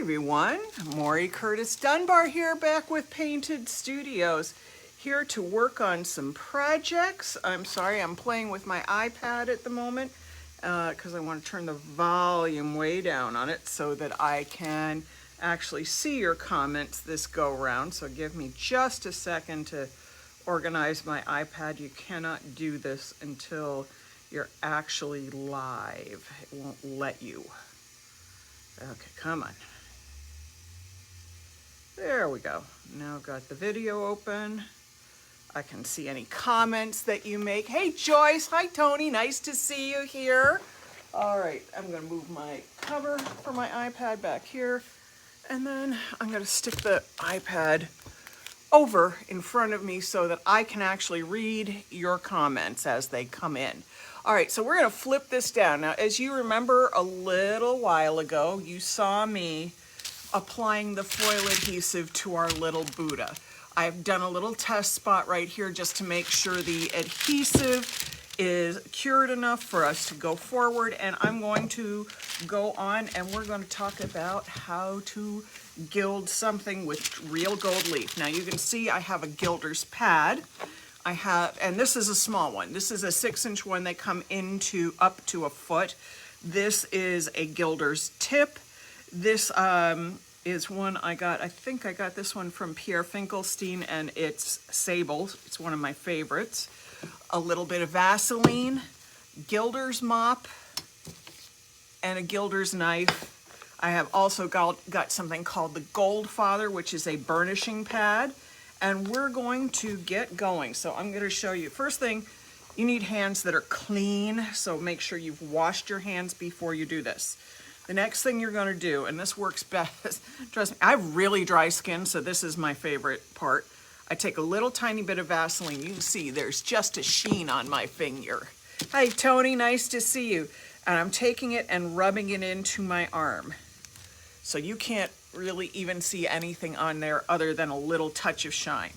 Everyone, Maury Curtis Dunbar here, back with Painted Studios, here to work on some projects. I'm sorry, I'm playing with my iPad at the moment because I want to turn the volume way down on it so that I can actually see your comments this go round. So give me just a second to organize my iPad. You cannot do this until you're actually live. It won't let you. Okay, come on. There we go. Now I've got the video open. I can see any comments that you make. Hey Joyce, hi Tony, nice to see you here. All right, I'm gonna move my cover for my iPad back here, and then I'm gonna stick the iPad over in front of me so that I can actually read your comments as they come in. All right, so we're gonna flip this down. Now, as you remember a little while ago, you saw me applying the foil adhesive to our little Buddha. I've done a little test spot right here just to make sure the adhesive is cured enough for us to go forward, and I'm going to go on and we're going to talk about how to gild something with real gold leaf. Now you can see I have a gilder's pad. And this is a small one. This is a 6-inch one. They come into up to a foot. This is a gilder's tip. This is one I got, I think I got this one from Pierre Finkelstein, and it's sable. It's one of my favorites. A little bit of Vaseline, gilder's mop, and a gilder's knife. I have also got something called the Gold Father, which is a burnishing pad, and we're going to get going. So I'm going to show you. First thing, you need hands that are clean, so make sure you've washed your hands before you do this. The next thing you're going to do, and this works best, trust me, I have really dry skin, so this is my favorite part. I take a little tiny bit of Vaseline. You can see there's just a sheen on my finger. Hi, Tony, nice to see you. And I'm taking it and rubbing it into my arm. So you can't really even see anything on there other than a little touch of shine.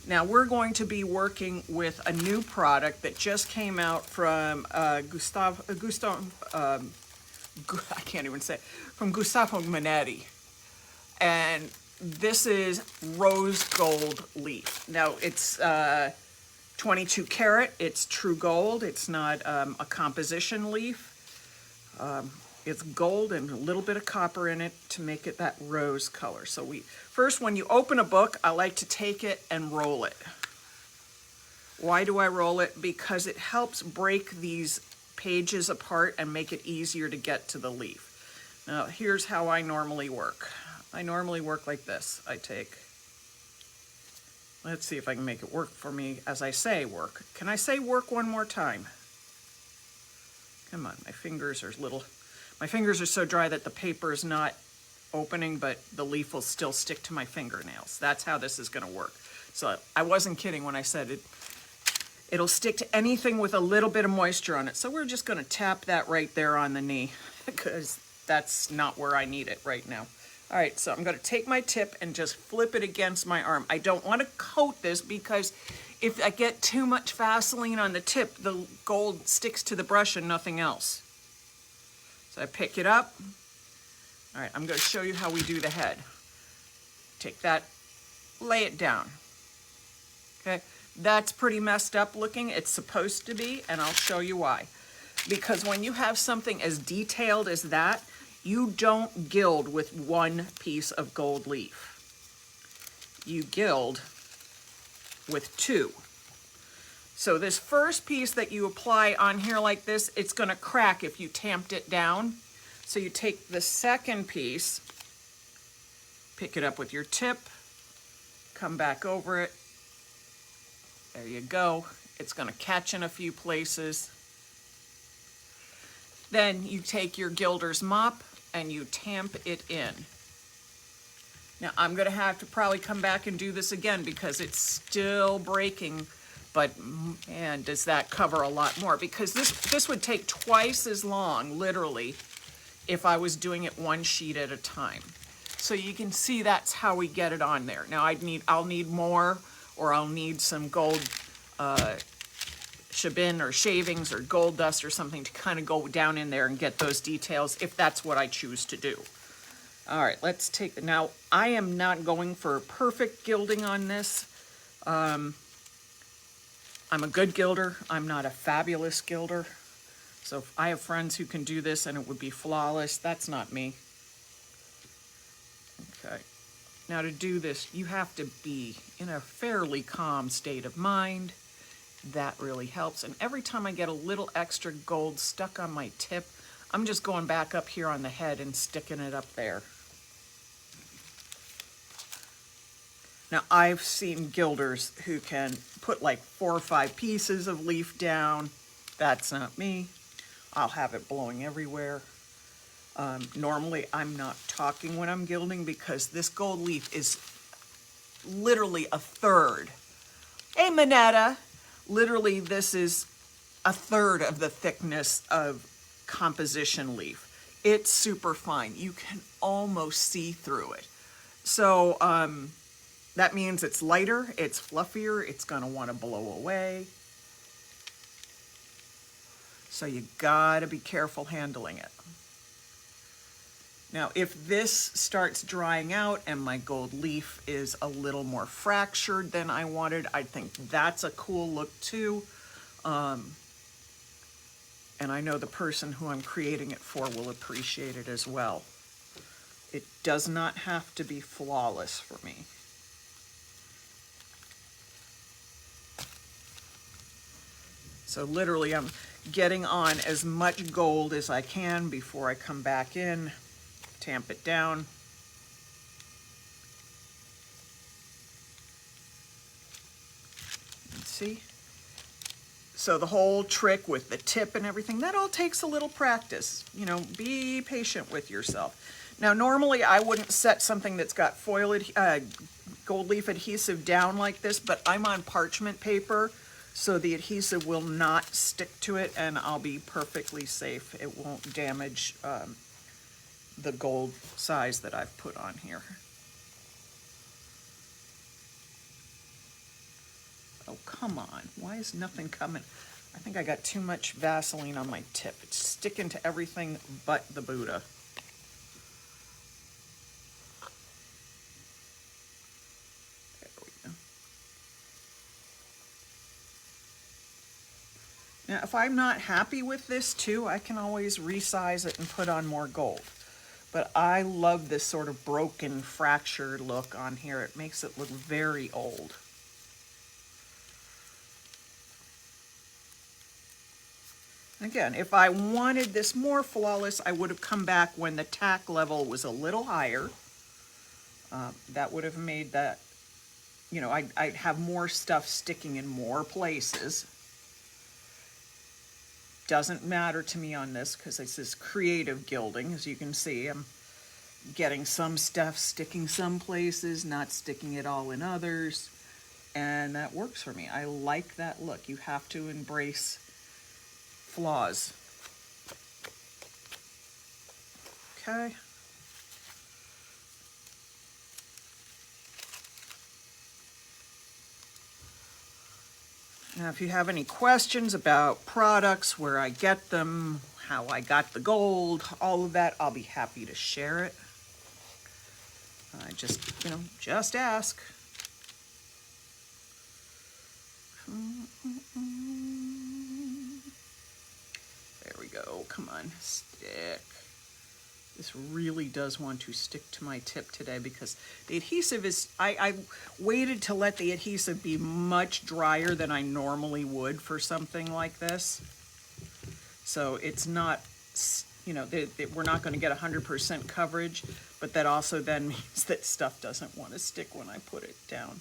Now we're going to be working with a new product that just came out from I can't even say it, from Gustavo Minetti. And this is rose gold leaf. Now it's 22 karat, it's true gold, it's not a composition leaf. It's gold and a little bit of copper in it to make it that rose color. So first, when you open a book, I like to take it and roll it. Why do I roll it? Because it helps break these pages apart and make it easier to get to the leaf. Now, here's how I normally work. I normally work like this. Let's see if I can make it work for me as I say work. Can I say work one more time? Come on, my fingers are so dry that the paper is not opening, but the leaf will still stick to my fingernails. That's how this is gonna work. So I wasn't kidding when I said it. It'll stick to anything with a little bit of moisture on it. So we're just gonna tap that right there on the knee because that's not where I need it right now. All right, so I'm gonna take my tip and just flip it against my arm. I don't wanna coat this because if I get too much Vaseline on the tip, the gold sticks to the brush and nothing else. So I pick it up. All right, I'm gonna show you how we do the head. Take that, lay it down, okay? That's pretty messed up looking. It's supposed to be, and I'll show you why. Because when you have something as detailed as that, you don't gild with one piece of gold leaf. You gild with two. So this first piece that you apply on here like this, it's gonna crack if you tamped it down. So you take the second piece, pick it up with your tip, come back over it. There you go. It's gonna catch in a few places. Then you take your gilder's mop and you tamp it in. Now I'm gonna have to probably come back and do this again because it's still breaking, but man, does that cover a lot more, because this would take twice as long, literally, if I was doing it one sheet at a time. So you can see that's how we get it on there. Now I'll need more, or I'll need some gold shabin or shavings or gold dust or something to kind of go down in there and get those details if that's what I choose to do. All right, let's take, now I am not going for perfect gilding on this. I'm a good gilder. I'm not a fabulous gilder. So if I have friends who can do this and it would be flawless, that's not me. Okay. Now to do this, you have to be in a fairly calm state of mind. That really helps. And every time I get a little extra gold stuck on my tip, I'm just going back up here on the head and sticking it up there. Now, I've seen gilders who can put like 4 or 5 pieces of leaf down. That's not me. I'll have it blowing everywhere. Normally, I'm not talking when I'm gilding because this gold leaf is literally a third. Hey, Minetta. Literally, this is a third of the thickness of composition leaf. It's super fine. You can almost see through it. So that means it's lighter, it's fluffier, it's gonna wanna blow away. So you gotta be careful handling it. Now, if this starts drying out and my gold leaf is a little more fractured than I wanted, I think that's a cool look too. And I know the person who I'm creating it for will appreciate it as well. It does not have to be flawless for me. So literally I'm getting on as much gold as I can before I come back in, tamp it down. And see? So the whole trick with the tip and everything, that all takes a little practice. You know, be patient with yourself. Now, normally I wouldn't set something that's got gold leaf adhesive down like this, but I'm on parchment paper, so the adhesive will not stick to it and I'll be perfectly safe. It won't damage the gold size that I've put on here. Oh, come on. Why is nothing coming? I think I got too much Vaseline on my tip. It's sticking to everything but the Buddha. There we go. Now, if I'm not happy with this too, I can always resize it and put on more gold. But I love this sort of broken, fractured look on here. It makes it look very old. Again, if I wanted this more flawless, I would have come back when the tack level was a little higher. That would have made that, you know, I'd have more stuff sticking in more places. Doesn't matter to me on this because this is creative gilding. As you can see, I'm getting some stuff sticking some places, not sticking it all in others. And that works for me. I like that look. You have to embrace flaws. Okay. Now, if you have any questions about products, where I get them, how I got the gold, all of that, I'll be happy to share it. Just, you know, just ask. There we go. Come on, stick. This really does want to stick to my tip today because the adhesive is, I waited to let the adhesive be much drier than I normally would for something like this. So it's not, you know, we're not going to get 100% coverage, but that also then means that stuff doesn't want to stick when I put it down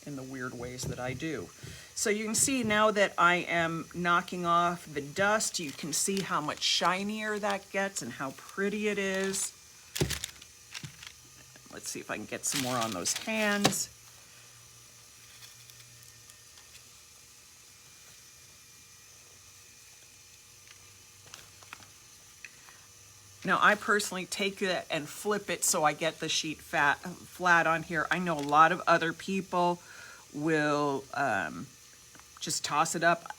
in the weird ways that I do. So you can see now that I am knocking off the dust, you can see how much shinier that gets and how pretty it is. Let's see if I can get some more on those hands. Now, I personally take it and flip it so I get the sheet flat on here. I know a lot of other people will just toss it up.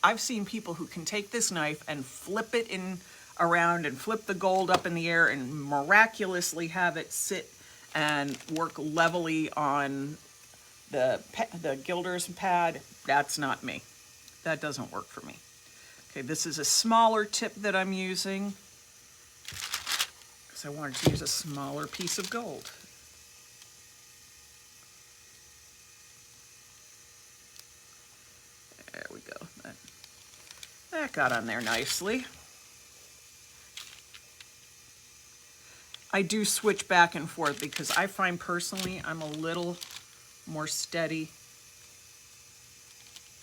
I've seen people who can take this knife and flip it in around and flip the gold up in the air and miraculously have it sit and work levelly on the gilder's pad, that's not me. That doesn't work for me. Okay, this is a smaller tip that I'm using because I wanted to use a smaller piece of gold. There we go. That got on there nicely. I do switch back and forth because I find personally I'm a little more steady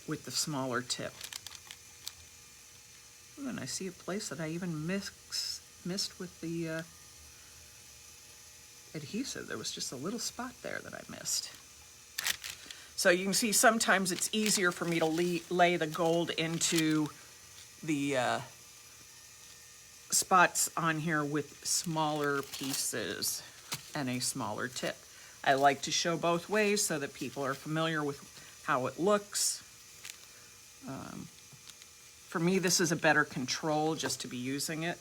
with the smaller tip. Ooh, and I see a place that I even missed with the adhesive. There was just a little spot there that I missed. So you can see sometimes it's easier for me to lay the gold into the spots on here with smaller pieces and a smaller tip. I like to show both ways so that people are familiar with how it looks. For me, this is a better control just to be using it.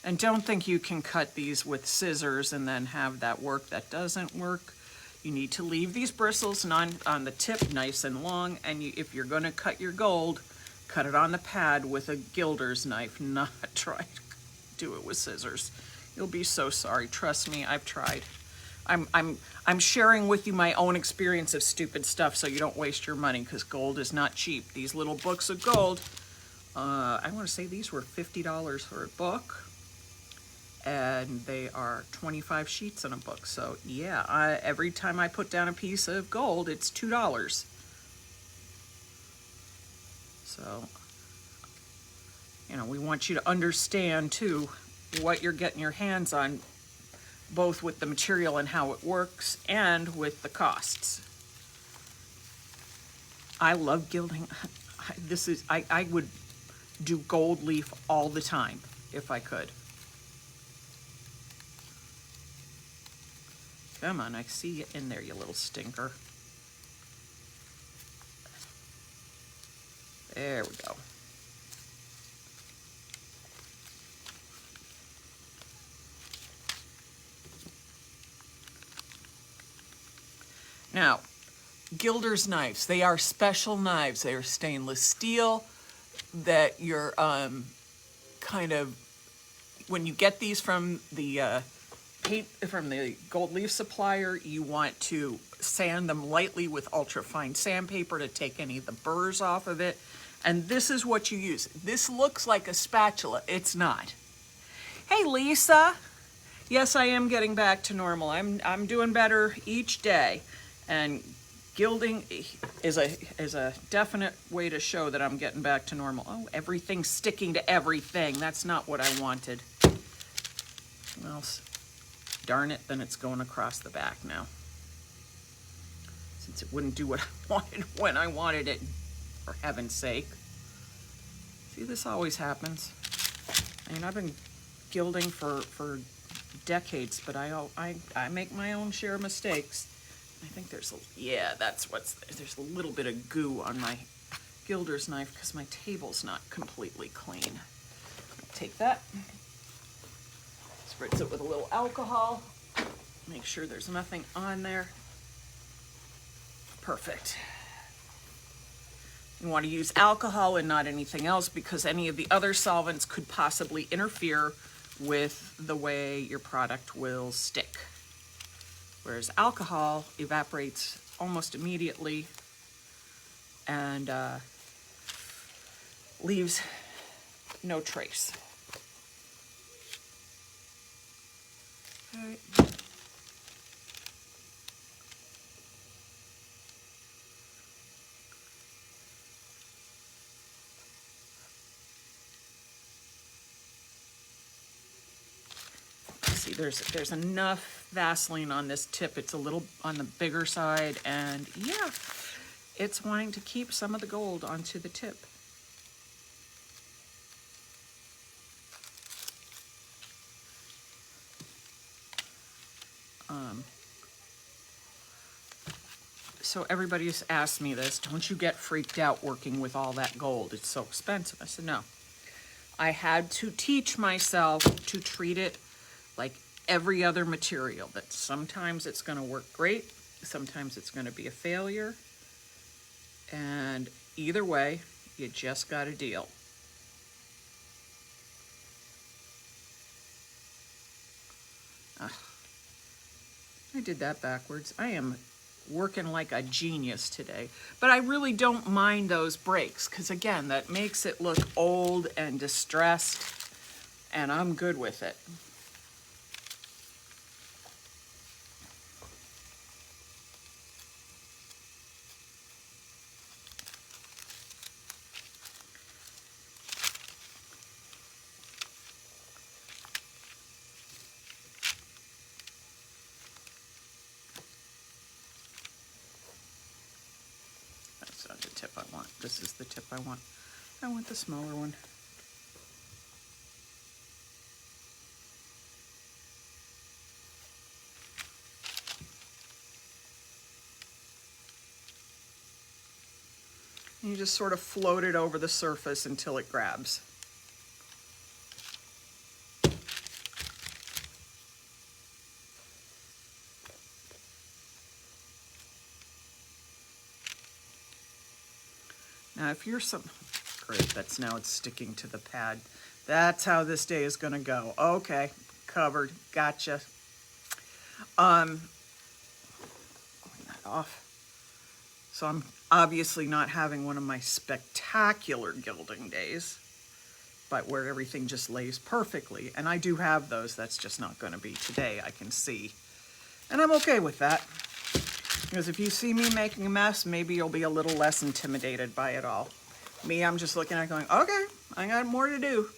And don't think you can cut these with scissors and then have that work. That doesn't work. You need to leave these bristles on the tip nice and long, and if you're going to cut your gold, cut it on the pad with a gilder's knife, not try to do it with scissors. You'll be so sorry. Trust me, I've tried. I'm sharing with you my own experience of stupid stuff so you don't waste your money, because gold is not cheap. These little books of gold, I want to say these were $50 for a book, and they are 25 sheets in a book. So yeah, every time I put down a piece of gold, it's $2. So, you know, we want you to understand too what you're getting your hands on, both with the material and how it works and with the costs. I love gilding. I would do gold leaf all the time if I could. Come on, I see you in there, you little stinker. There we go. Now, gilder's knives, they are special knives. They are stainless steel that you're kind of, when you get these from the gold leaf supplier, you want to sand them lightly with ultra-fine sandpaper to take any of the burrs off of it. And this is what you use. This looks like a spatula. It's not. Hey, Lisa. Yes, I am getting back to normal. I'm doing better each day. And gilding is a definite way to show that I'm getting back to normal. Oh, everything's sticking to everything. That's not what I wanted. Well, darn it, then it's going across the back now. Since it wouldn't do what I wanted when I wanted it, for heaven's sake. See, this always happens. I mean, I've been gilding for decades, but I make my own share of mistakes. I think there's there's a little bit of goo on my gilder's knife because my table's not completely clean. Take that, spritz it with a little alcohol, make sure there's nothing on there. Perfect. You want to use alcohol and not anything else because any of the other solvents could possibly interfere with the way your product will stick. Whereas alcohol evaporates almost immediately and leaves no trace. All right. See, there's enough Vaseline on this tip. It's a little on the bigger side, and yeah, it's wanting to keep some of the gold onto the tip. So everybody's asked me this, don't you get freaked out working with all that gold? It's so expensive. I said, no. I had to teach myself to treat it like every other material, that sometimes it's going to work great, sometimes it's going to be a failure, and either way, you just got to deal. I did that backwards. I am working like a genius today, but I really don't mind those breaks because again, that makes it look old and distressed, and I'm good with it. That's not the tip I want. This is the tip I want. I want the smaller one. And you just sort of float it over the surface until it grabs. Now if you're great, that's now it's sticking to the pad. That's how this day is gonna go. Okay, covered, gotcha. Clean that off. So I'm obviously not having one of my spectacular gilding days, but where everything just lays perfectly. And I do have those, that's just not gonna be today, I can see. And I'm okay with that. Because if you see me making a mess, maybe you'll be a little less intimidated by it all. Me, I'm just looking at it going, okay, I got more to do.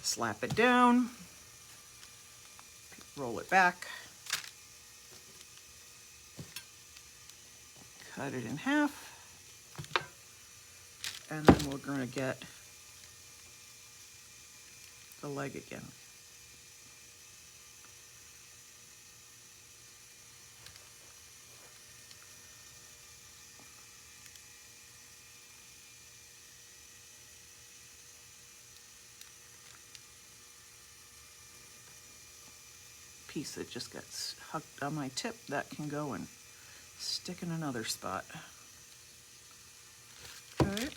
Slap it down, roll it back, cut it in half, and then we're going to get the leg again. Piece that just got hucked on my tip, that can go and stick in another spot. Okay.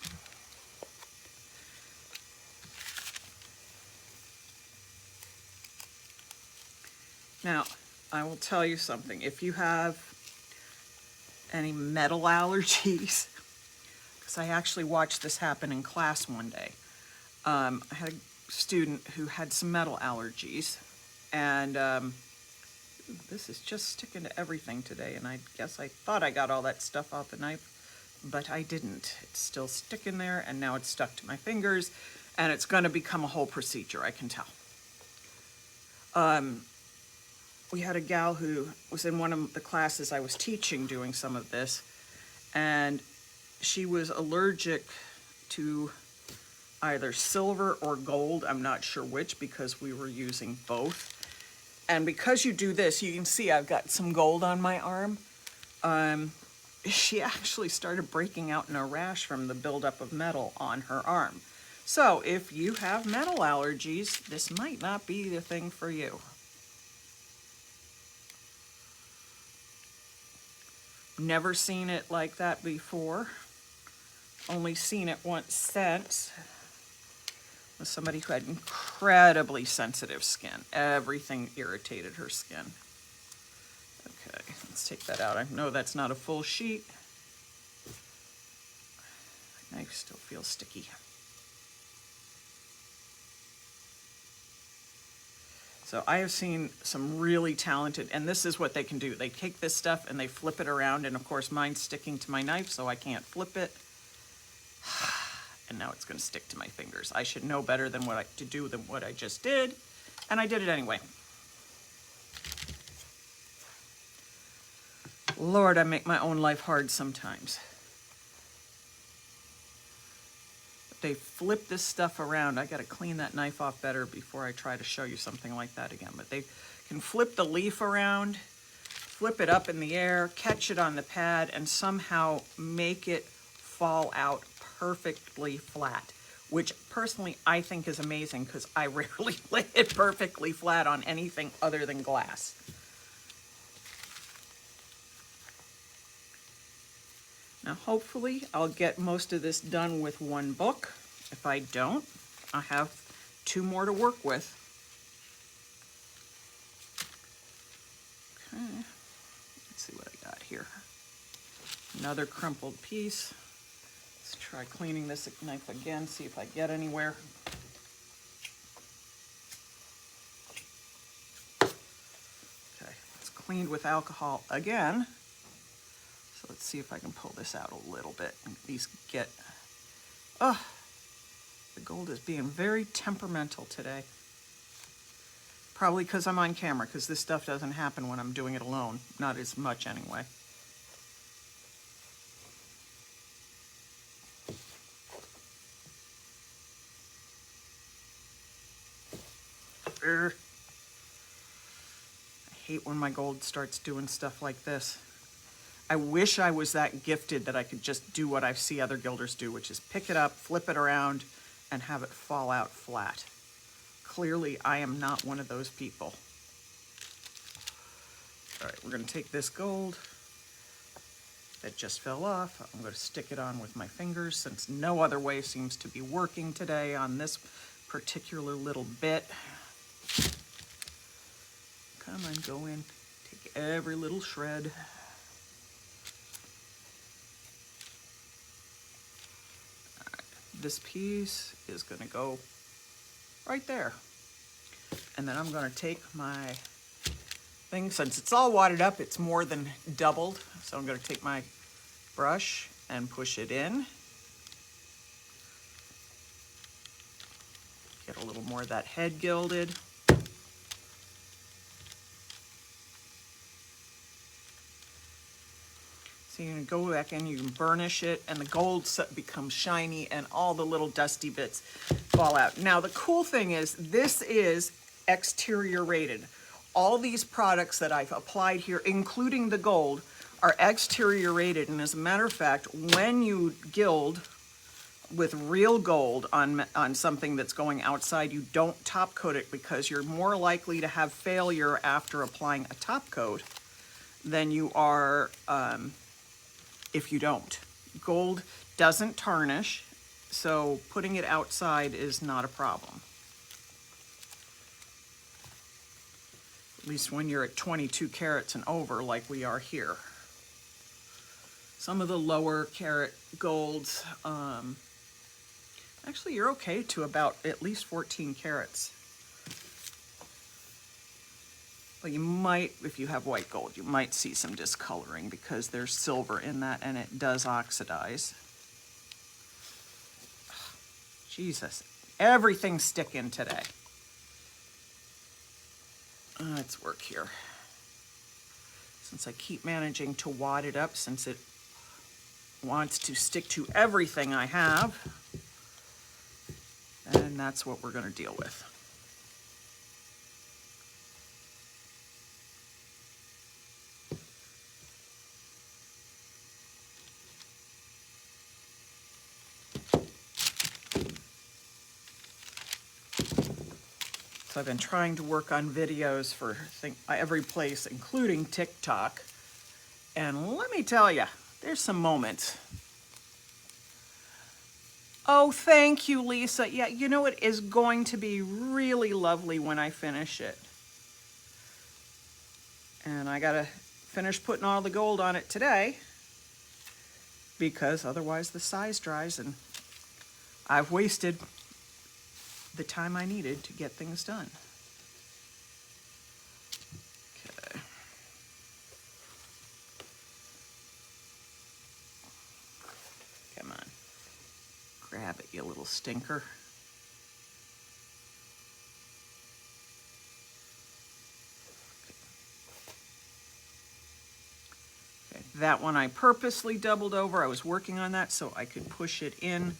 Now, I will tell you something. If you have any metal allergies, because I actually watched this happen in class one day. I had a student who had some metal allergies, and this is just sticking to everything today, and I guess I thought I got all that stuff off the knife, but I didn't. It's still sticking there, and now it's stuck to my fingers, and it's going to become a whole procedure, I can tell. We had a gal who was in one of the classes I was teaching doing some of this, and she was allergic to either silver or gold, I'm not sure which, because we were using both. And because you do this, you can see I've got some gold on my arm. She actually started breaking out in a rash from the buildup of metal on her arm. So if you have metal allergies, this might not be the thing for you. Never seen it like that before. Only seen it once since. With somebody who had incredibly sensitive skin. Everything irritated her skin. Okay, let's take that out. I know that's not a full sheet. My knife still feels sticky. So I have seen some really talented, and this is what they can do. They take this stuff and they flip it around, and of course mine's sticking to my knife, so I can't flip it. And now it's going to stick to my fingers. I should know better than what I just did, and I did it anyway. Lord, I make my own life hard sometimes. They flip this stuff around. I got to clean that knife off better before I try to show you something like that again. But they can flip the leaf around, flip it up in the air, catch it on the pad, and somehow make it fall out perfectly flat, which personally I think is amazing because I rarely lay it perfectly flat on anything other than glass. Now hopefully I'll get most of this done with one book. If I don't, I have 2 more to work with. Okay, let's see what I got here. Another crumpled piece. Let's try cleaning this knife again, see if I get anywhere. Okay, it's cleaned with alcohol again. So let's see if I can pull this out a little bit and at least get, the gold is being very temperamental today. Probably because I'm on camera, because this stuff doesn't happen when I'm doing it alone. Not as much anyway. I hate when my gold starts doing stuff like this. I wish I was that gifted that I could just do what I see other gilders do, which is pick it up, flip it around, and have it fall out flat. Clearly, I am not one of those people. All right, we're going to take this gold that just fell off. I'm going to stick it on with my fingers since no other way seems to be working today on this particular little bit. Come on, go in. Take every little shred. All right, this piece is going to go right there. And then I'm going to take my thing, since it's all wadded up, it's more than doubled. So I'm going to take my brush and push it in. Get a little more of that head gilded. So you can go back and you can burnish it, and the gold becomes shiny and all the little dusty bits fall out. Now the cool thing is this is exterior rated. All these products that I've applied here, including the gold, are exterior rated. And as a matter of fact, when you gild with real gold on something that's going outside, you don't top coat it because you're more likely to have failure after applying a top coat than you are if you don't. Gold doesn't tarnish, so putting it outside is not a problem. At least when you're at 22 carats and over like we are here. Some of the lower carat golds, actually you're okay to about at least 14 carats. But you might, if you have white gold, you might see some discoloring because there's silver in that and it does oxidize. Jesus, everything's sticking today. Let's work here. Since I keep managing to wad it up, since it wants to stick to everything I have, and that's what we're going to deal with. So I've been trying to work on videos for every place, including TikTok. And let me tell you, there's some moments. Oh, thank you, Lisa. Yeah, you know, it is going to be really lovely when I finish it. And I gotta finish putting all the gold on it today because otherwise the size dries and I've wasted the time I needed to get things done. Okay. Come on. Grab it, you little stinker. Okay. That one I purposely doubled over. I was working on that so I could push it in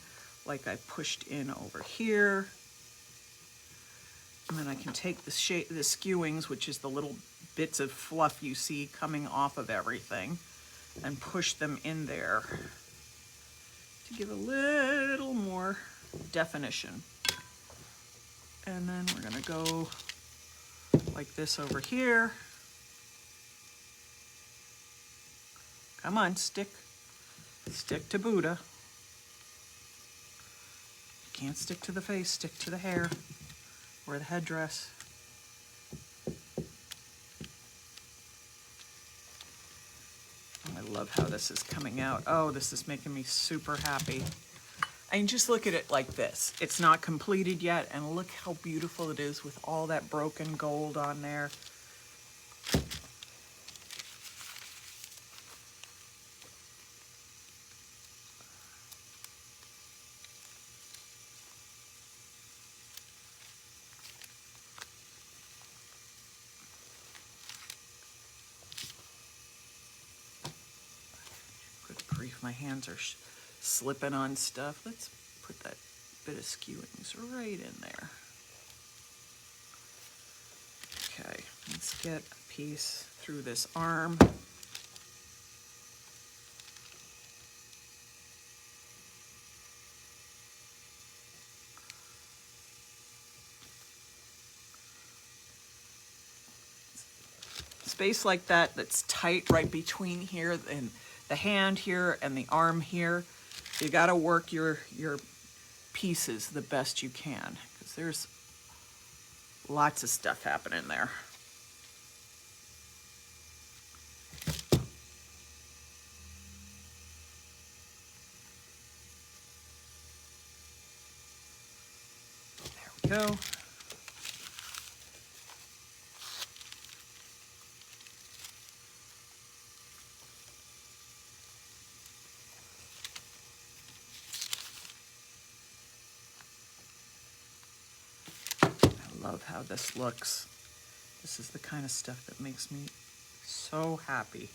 like I pushed in over here. And then I can take the skewings, which is the little bits of fluff you see coming off of everything, and push them in there. to give a little more definition. And then we're gonna go like this over here. Come on, stick to Buddha. You can't stick to the face, stick to the hair or the headdress. I love how this is coming out. Oh, this is making me super happy. And just look at it like this. It's not completed yet, and look how beautiful it is with all that broken gold on there. Good grief, my hands are slipping on stuff. Let's put that bit of skewings right in there. Okay, let's get a piece through this arm. Space like that that's tight right between here and the hand here and the arm here. You got to work your pieces the best you can, because there's lots of stuff happening there. There we go. Love how this looks. This is the kind of stuff that makes me so happy.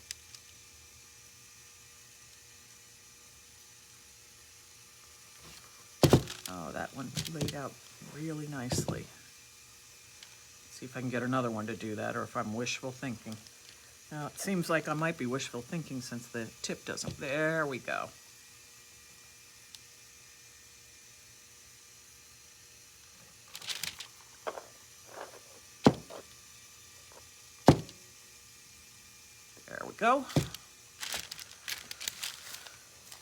Oh, that one laid out really nicely. Let's see if I can get another one to do that, or if I'm wishful thinking. Now, it seems like I might be wishful thinking since the tip doesn't. There we go. There we go.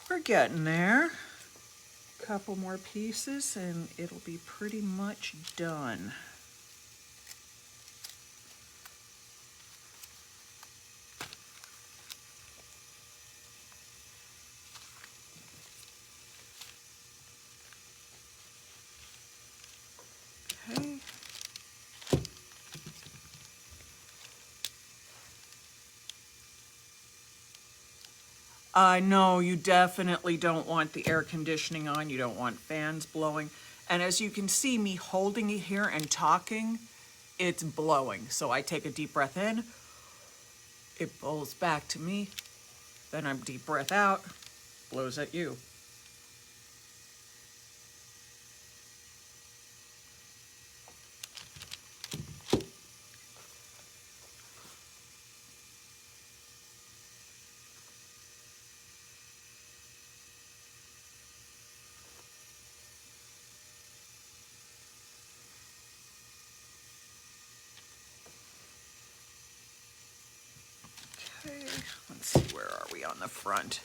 We're getting there. A couple more pieces and it'll be pretty much done. Okay. No, you definitely don't want the air conditioning on. You don't want fans blowing. And as you can see me holding it here and talking, it's blowing. So I take a deep breath in, it blows back to me, then I deep breath out, blows at you. Okay, let's see, where are we on the front?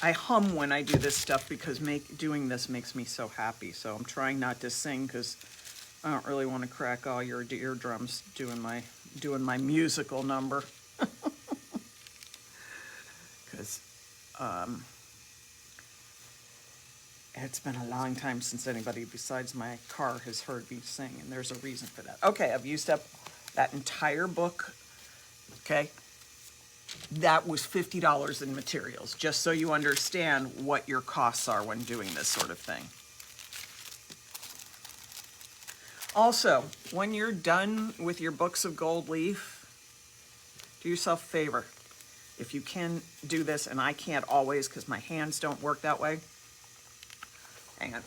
I hum when I do this stuff because doing this makes me so happy. So I'm trying not to sing because I don't really want to crack all your eardrums doing my musical number. Because it's been a long time since anybody besides my car has heard me sing, and there's a reason for that. Okay, I've used up that entire book. Okay, that was $50 in materials, just so you understand what your costs are when doing this sort of thing. Also, when you're done with your books of gold leaf, do yourself a favor. If you can do this, and I can't always because my hands don't work that way, hang on.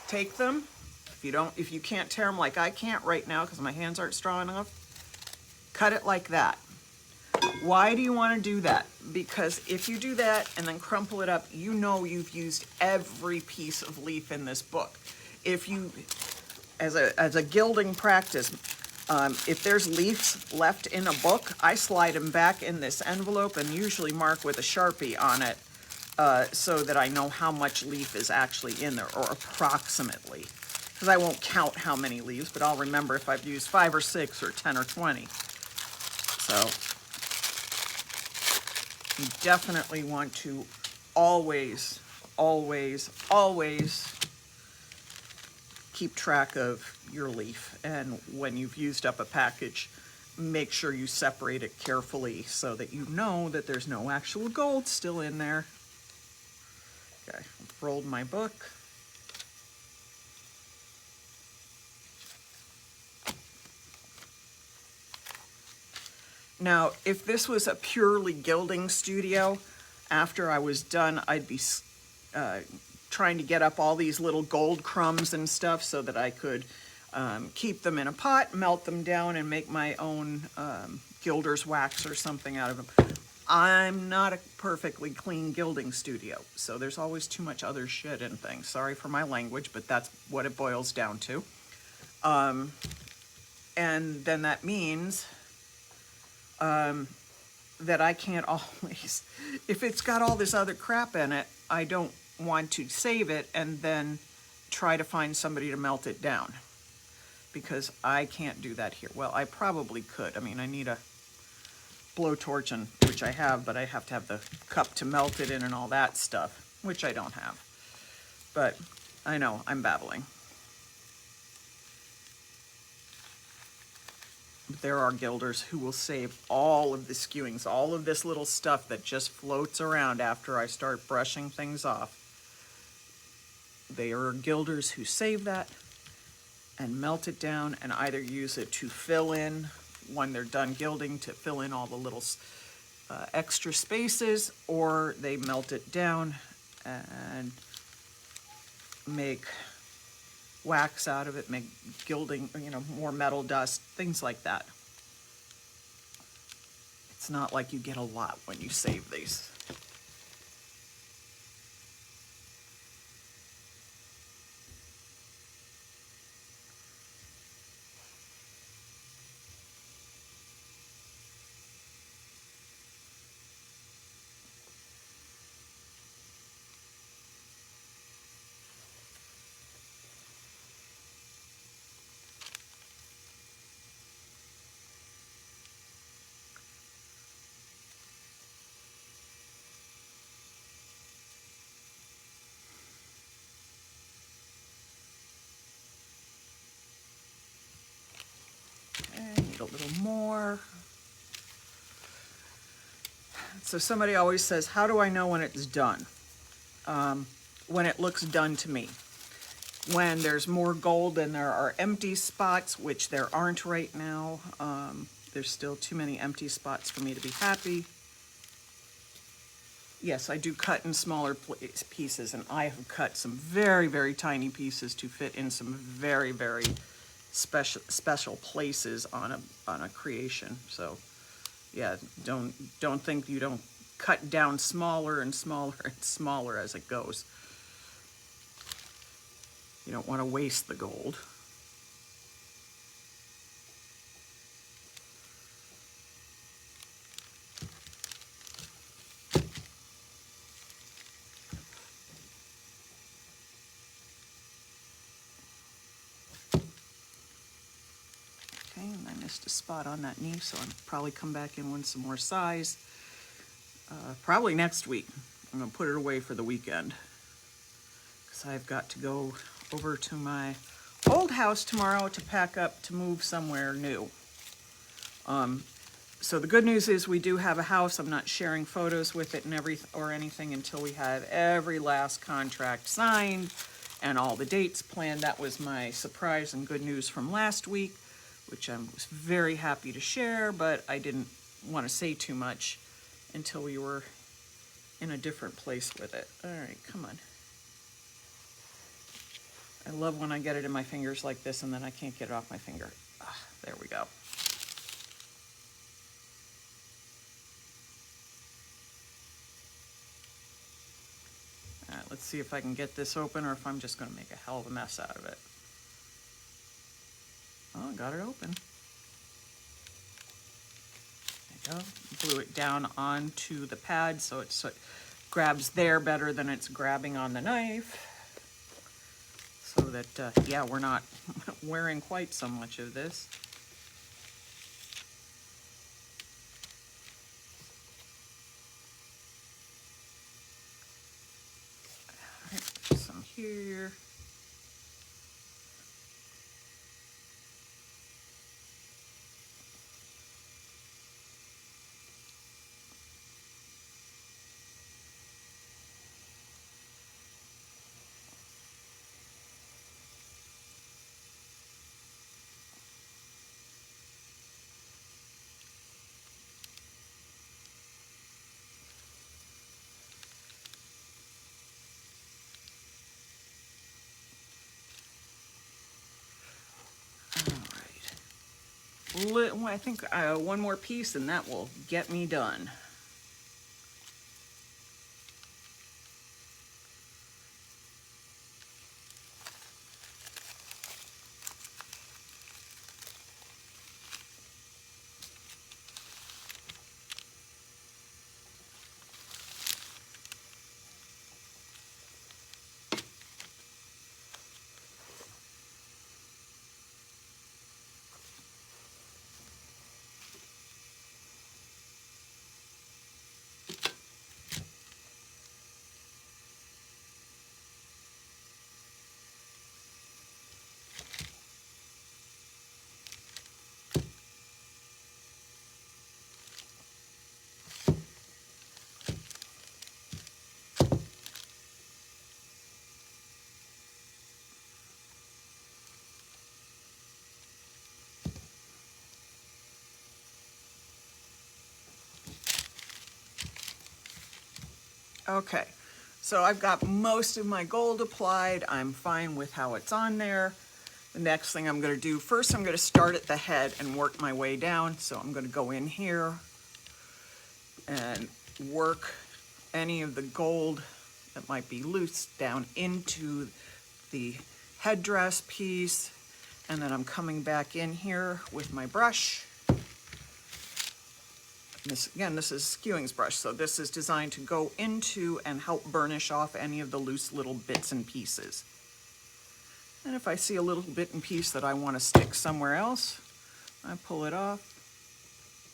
Take them. If if you can't tear them like I can't right now because my hands aren't strong enough, cut it like that. Why do you want to do that? Because if you do that and then crumple it up, you know you've used every piece of leaf in this book. If you, as a gilding practice, if there's leaves left in a book, I slide them back in this envelope and usually mark with a Sharpie on it so that I know how much leaf is actually in there, or approximately. Because I won't count how many leaves, but I'll remember if I've used 5 or 6 or 10 or 20. So you definitely want to always, always, always keep track of your leaf. And when you've used up a package, make sure you separate it carefully so that you know that there's no actual gold still in there. Okay, I've rolled my book. Now, if this was a purely gilding studio, after I was done, I'd be trying to get up all these little gold crumbs and stuff so that I could keep them in a pot, melt them down, and make my own gilder's wax or something out of them. I'm not a perfectly clean gilding studio, so there's always too much other shit in things. Sorry for my language, but that's what it boils down to. And then that means that I can't always, if it's got all this other crap in it, I don't want to save it and then try to find somebody to melt it down, because I can't do that here. Well, I probably could. I mean, I need a blowtorch, and which I have, but I have to have the cup to melt it in and all that stuff, which I don't have. But I know I'm babbling. There are gilders who will save all of the skewings, all of this little stuff that just floats around after I start brushing things off. There are gilders who save that and melt it down and either use it to fill in, when they're done gilding, to fill in all the little extra spaces, or they melt it down and make wax out of it, make gilding, you know, more metal dust, things like that. It's not like you get a lot when you save these. Need a little more. So somebody always says, how do I know when it's done? When it looks done to me. When there's more gold than there are empty spots, which there aren't right now. There's still too many empty spots for me to be happy. Yes, I do cut in smaller pieces, and I have cut some very, very tiny pieces to fit in some very, very special places on a creation. So yeah, don't think you don't cut down smaller and smaller and smaller as it goes. You don't want to waste the gold. And I missed a spot on that knee, so I'll probably come back in with some more size. Probably next week. I'm going to put it away for the weekend, because I've got to go over to my old house tomorrow to pack up to move somewhere new. So the good news is we do have a house. I'm not sharing photos with it and anything until we have every last contract signed and all the dates planned. That was my surprise and good news from last week, which I was very happy to share, but I didn't want to say too much until we were in a different place with it. All right, come on. I love when I get it in my fingers like this and then I can't get it off my finger. There we go. All right, let's see if I can get this open or if I'm just going to make a hell of a mess out of it. Oh, got it open. There you go. Glue it down onto the pad so it grabs there better than it's grabbing on the knife. So that, yeah, we're not wearing quite so much of this. All right, some here. I think one more piece and that will get me done. Okay, so I've got most of my gold applied. I'm fine with how it's on there. The next thing I'm going to do, first I'm going to start at the head and work my way down. So I'm going to go in here and work any of the gold that might be loose down into the headdress piece. And then I'm coming back in here with my brush. This, again, this is Skewing's brush, so this is designed to go into and help burnish off any of the loose little bits and pieces. And if I see a little bit and piece that I want to stick somewhere else, I pull it off,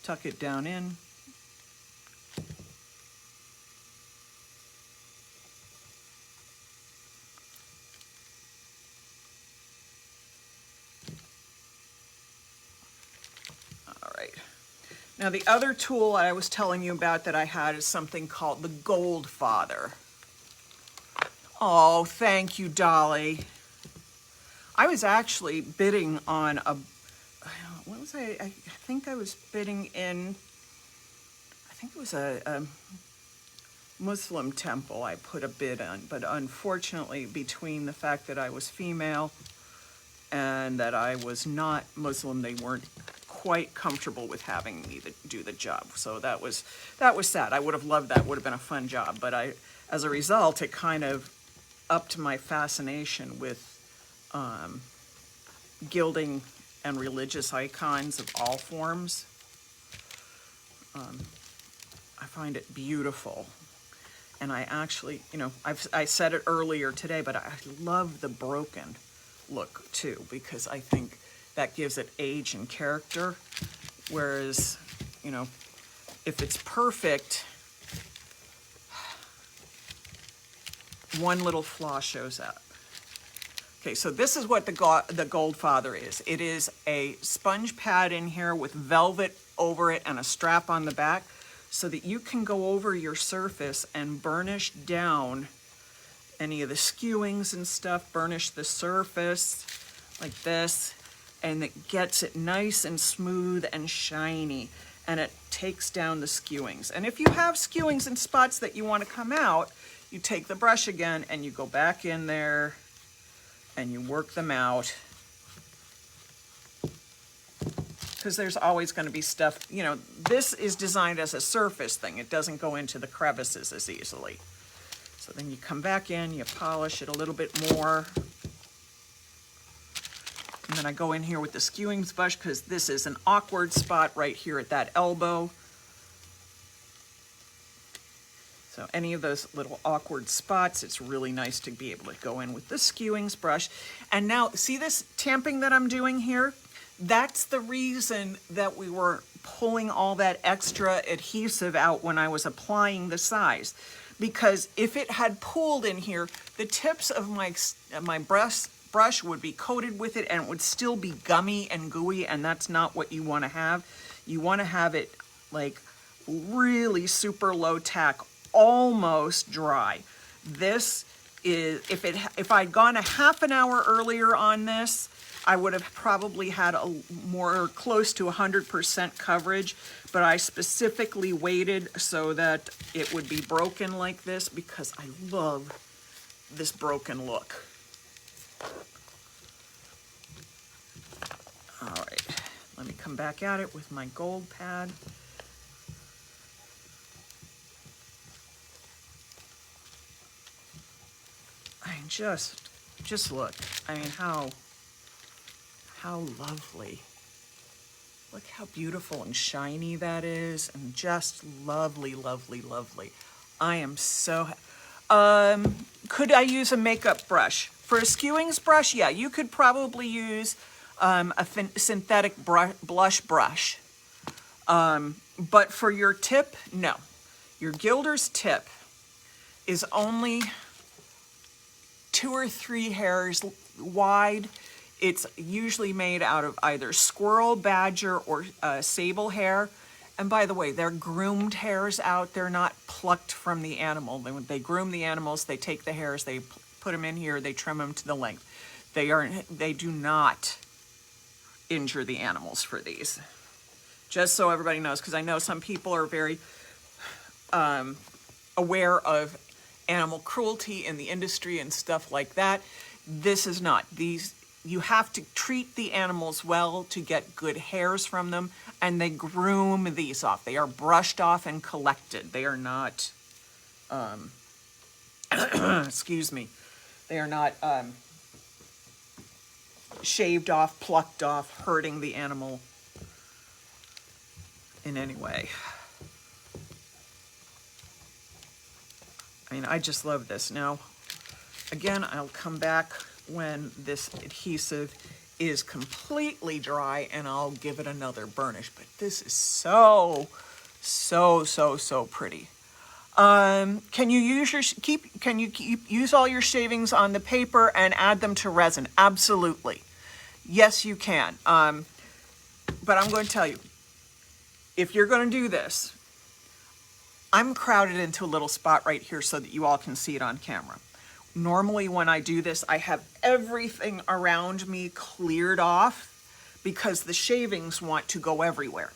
tuck it down in. Now the other tool I was telling you about that I had is something called the Gold Father. Oh, thank you, Dolly. I was actually bidding on a, what was I think I was bidding in, I think it was a Muslim temple I put a bid on, but unfortunately between the fact that I was female and that I was not Muslim, they weren't quite comfortable with having me do the job. So that was sad. I would have loved that. Would have been a fun job. But as a result, it kind of upped my fascination with gilding and religious icons of all forms. I find it beautiful. And I actually, you know, I said it earlier today, but I love the broken look too, because I think that gives it age and character, whereas, you know, if it's perfect, one little flaw shows up. Okay, so this is what the Gold Father is. It is a sponge pad in here with velvet over it and a strap on the back so that you can go over your surface and burnish down any of the skewings and stuff, burnish the surface like this, and it gets it nice and smooth and shiny, and it takes down the skewings. And if you have skewings and spots that you want to come out, you take the brush again and you go back in there and you work them out. Because there's always going to be stuff, you know, this is designed as a surface thing. It doesn't go into the crevices as easily. So then you come back in, you polish it a little bit more. And then I go in here with the skewing brush because this is an awkward spot right here at that elbow. So any of those little awkward spots, it's really nice to be able to go in with the skewing brush. And now, see this tamping that I'm doing here? That's the reason that we were pulling all that extra adhesive out when I was applying the size. Because if it had pooled in here, the tips of my brush would be coated with it and it would still be gummy and gooey, and that's not what you want to have. You want to have it like really super low tack, almost dry. This is, if I'd gone a half an hour earlier on this, I would have probably had a more close to 100% coverage, but I specifically waited so that it would be broken like this because I love this broken look. All right, let me come back at it with my gold pad. I mean, just look. I mean, how lovely. Look how beautiful and shiny that is, and just lovely, lovely, lovely. I am so, could I use a makeup brush? For a skewing brush, yeah, you could probably use a synthetic blush brush. But for your tip, no. Your Gilder's tip is only 2 or 3 hairs wide. It's usually made out of either squirrel, badger, or sable hair. And by the way, they're groomed hairs out. They're not plucked from the animal. When they groom the animals, they take the hairs, they put them in here, they trim them to the length. They do not injure the animals for these. Just so everybody knows, because I know some people are very aware of animal cruelty in the industry and stuff like that. This is not. You have to treat the animals well to get good hairs from them, and they groom these off. They are brushed off and collected. They are not, excuse me, they are not shaved off, plucked off, hurting the animal in any way. I mean, I just love this. Now, again, I'll come back when this adhesive is completely dry and I'll give it another burnish. But this is so pretty. Can you use all your shavings on the paper and add them to resin? Absolutely. Yes, you can. But I'm going to tell you, if you're going to do this, I'm crowded into a little spot right here so that you all can see it on camera. Normally when I do this, I have everything around me cleared off because the shavings want to go everywhere.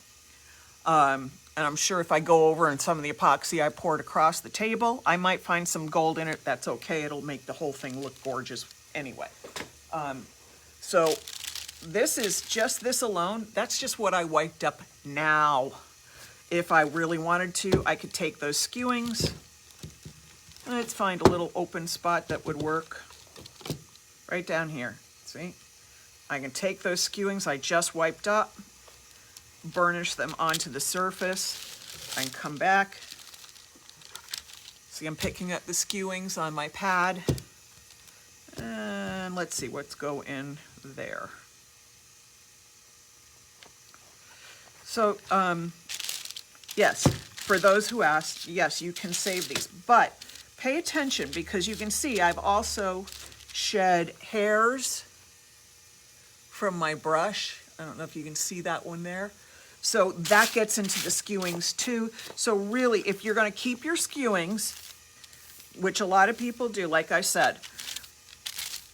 And I'm sure if I go over and some of the epoxy I poured across the table, I might find some gold in it. That's okay. It'll make the whole thing look gorgeous anyway. So this is just this alone. That's just what I wiped up now. If I really wanted to, I could take those skewings. Let's find a little open spot that would work right down here. See? I can take those skewings I just wiped up, burnish them onto the surface. I can come back. See, I'm picking up the skewings on my pad. And let's see, let's go in there. So, yes, for those who asked, yes, you can save these, but pay attention because you can see I've also shed hairs from my brush. I don't know if you can see that one there. So that gets into the skewings too. So really, if you're going to keep your skewings, which a lot of people do, like I said,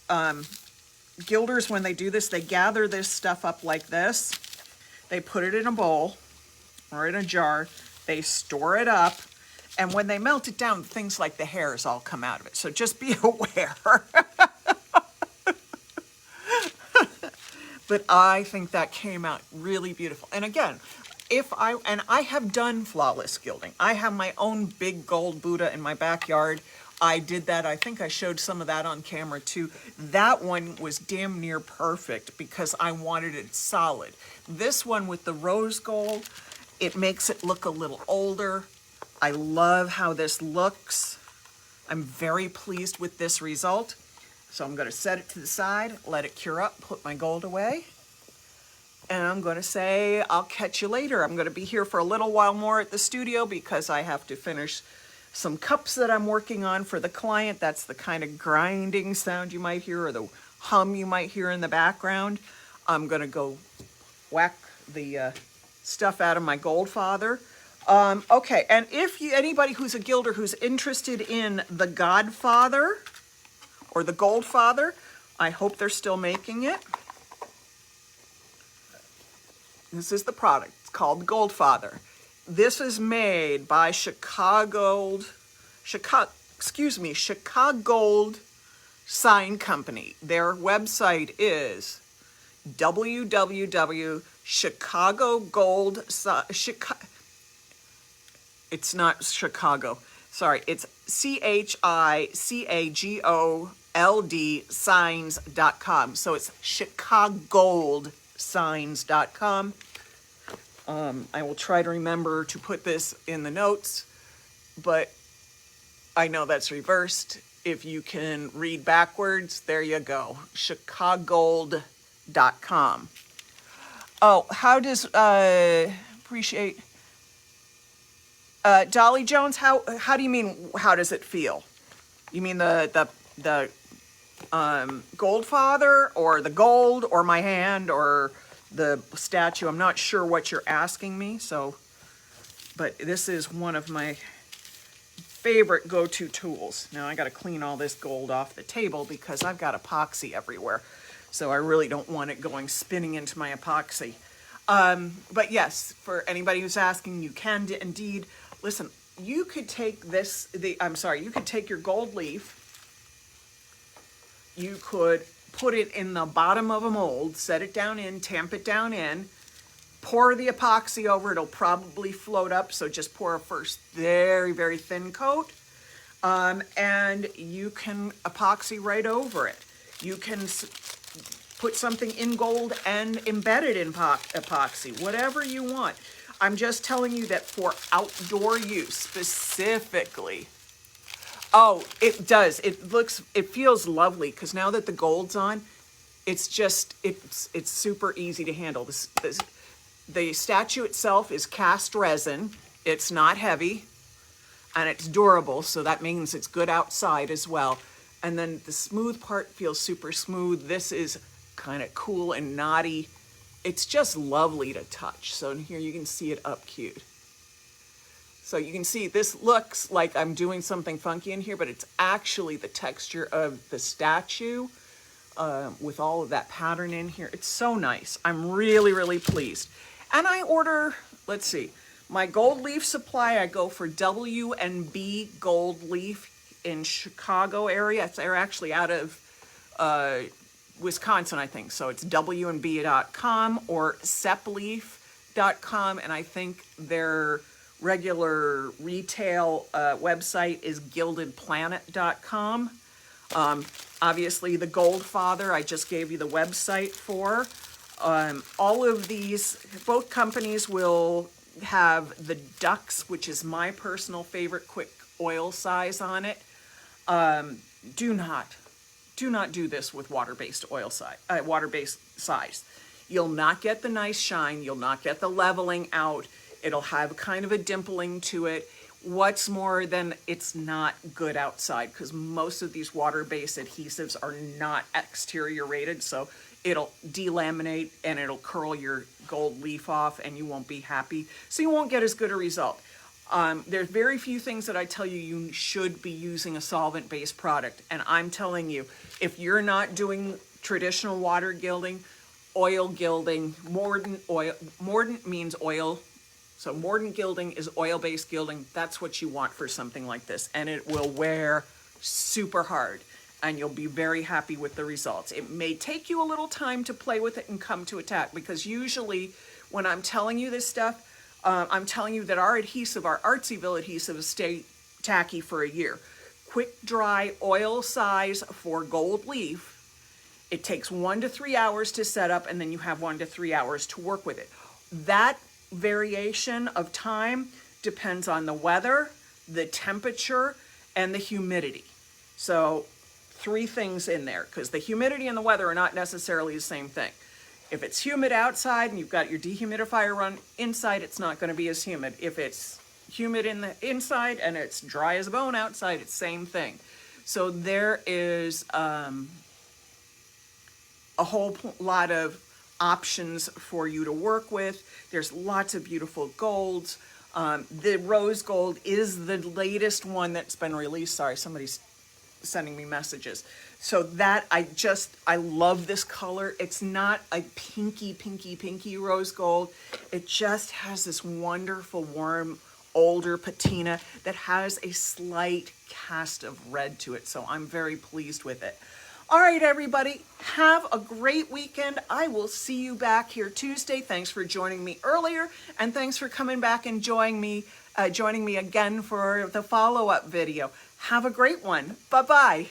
Gilders, when they do this, they gather this stuff up like this. They put it in a bowl or in a jar. They store it up. And when they melt it down, things like the hairs all come out of it. So just be aware. but I think that came out really beautiful. And again, I have done flawless gilding. I have my own big gold Buddha in my backyard. I did that. I think I showed some of that on camera too. That one was damn near perfect because I wanted it solid. This one with the rose gold, it makes it look a little older. I love how this looks. I'm very pleased with this result. So I'm going to set it to the side, let it cure up, put my gold away. And I'm going to say, I'll catch you later. I'm going to be here for a little while more at the studio because I have to finish some cups that I'm working on for the client. That's the kind of grinding sound you might hear or the hum you might hear in the background. I'm going to go whack the stuff out of my Goldfather. Okay, and if anybody who's a gilder who's interested in the Godfather or the Goldfather, I hope they're still making it. This is the product. It's called the Goldfather. This is made by Chicago Gold Sign Company. Their website is www.chicagogold. It's not Chicago. Sorry, it's CHICAGOLD signs.com. So it's chicagogoldsigns.com. I will try to remember to put this in the notes, but I know that's reversed. If you can read backwards, there you go. chicagogold.com. Oh, how does appreciate Dolly Jones? How do you mean? How does it feel? You mean the Goldfather or the gold or my hand or the statue? I'm not sure what you're asking me. So, but this is one of my favorite go-to tools. Now I got to clean all this gold off the table because I've got epoxy everywhere. So I really don't want it going spinning into my epoxy. But yes, for anybody who's asking, you can indeed, listen, you could take this, you could take your gold leaf, you could put it in the bottom of a mold, set it down in, tamp it down in, pour the epoxy over, it'll probably float up, so just pour a first very, very thin coat, and you can epoxy right over it. You can put something in gold and embed it in epoxy, whatever you want. I'm just telling you that for outdoor use specifically. Oh, it does. It feels lovely because now that the gold's on, it's super easy to handle. The statue itself is cast resin. It's not heavy and it's durable, so that means it's good outside as well. And then the smooth part feels super smooth. This is kind of cool and knotty. It's just lovely to touch. So in here you can see it up cute. So you can see this looks like I'm doing something funky in here, but it's actually the texture of the statue with all of that pattern in here. It's so nice. I'm really, really pleased. And I order, let's see, my gold leaf supply, I go for W&B Gold Leaf in Chicago area. They're actually out of Wisconsin, I think. So it's WNB.com or sepleaf.com. And I think their regular retail website is gildedplanet.com. Obviously the Goldfather, I just gave you the website for. All of these, both companies will have the Ducks, which is my personal favorite quick oil size on it. Do not do this with water-based oil size, water-based size. You'll not get the nice shine. You'll not get the leveling out. It'll have kind of a dimpling to it. What's more than it's not good outside because most of these water-based adhesives are not exterior rated, so it'll delaminate and it'll curl your gold leaf off and you won't be happy. So you won't get as good a result. There's very few things that I tell you you should be using a solvent-based product. And I'm telling you, if you're not doing traditional water gilding, oil gilding, mordant means oil. So mordant gilding is oil-based gilding. That's what you want for something like this. And it will wear super hard. and you'll be very happy with the results. It may take you a little time to play with it and come to attack, because usually when I'm telling you this stuff, I'm telling you that our adhesive, our Artsyville adhesive, stay tacky for a year. Quick dry oil size for gold leaf, it takes 1 to 3 hours to set up, and then you have 1 to 3 hours to work with it. That variation of time depends on the weather, the temperature, and the humidity. So 3 things in there, because the humidity and the weather are not necessarily the same thing. If it's humid outside and you've got your dehumidifier run inside, it's not going to be as humid. If it's humid in the inside and it's dry as a bone outside, it's same thing. So there is a whole lot of options for you to work with. There's lots of beautiful golds. The rose gold is the latest one that's been released. Sorry, somebody's sending me messages. So that, I love this color. It's not a pinky rose gold. It just has this wonderful, warm, older patina that has a slight cast of red to it. So I'm very pleased with it. All right, everybody, have a great weekend. I will see you back here Tuesday. Thanks for joining me earlier, and thanks for coming back and joining me again for the follow-up video. Have a great one. Bye-bye.